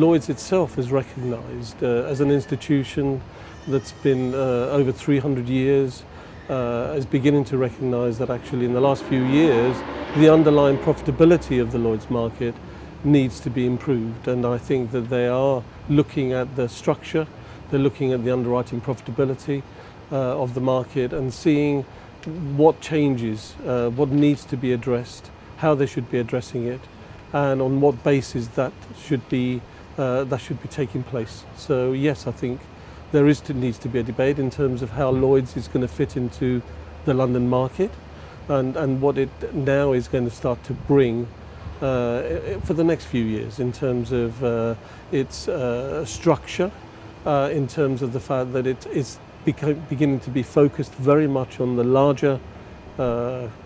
Lloyd's itself is recognised as an institution that's been over 300 years, is beginning to recognise that actually in the last few years the underlying profitability of the Lloyd's market needs to be improved, and I think that they are looking at the structure, they're looking at the underwriting profitability of the market and seeing what changes, what needs to be addressed, how they should be addressing it, and on what basis that should be taking place. So yes, I think there needs to be a debate in terms of how Lloyd's is going to fit into the London market and what it now is going to start to bring for the next few years in terms of its structure, in terms of the fact that it is beginning to be focused very much on the larger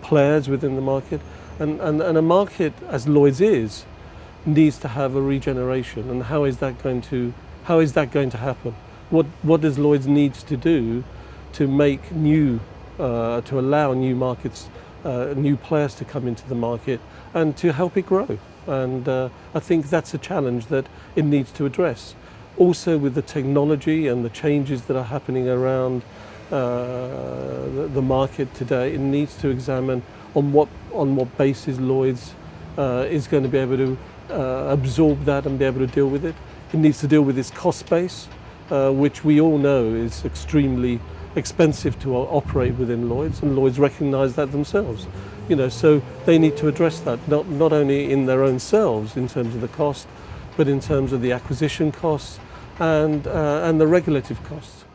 players within the market, and a market as Lloyd's is needs to have a regeneration. And how is that going to happen? What does Lloyd's needs to do to make to allow new markets, new players to come into the market and to help it grow? And I think that's a challenge that it needs to address. Also, with the technology and the changes that are happening around the market today, it needs to examine on what basis Lloyd's is going to be able to absorb that and be able to deal with it. It needs to deal with its cost base, which we all know is extremely expensive to operate within Lloyd's, and Lloyd's recognise that themselves. So they need to address that not only in their own selves in terms of the cost, but in terms of the acquisition costs and the regulative costs.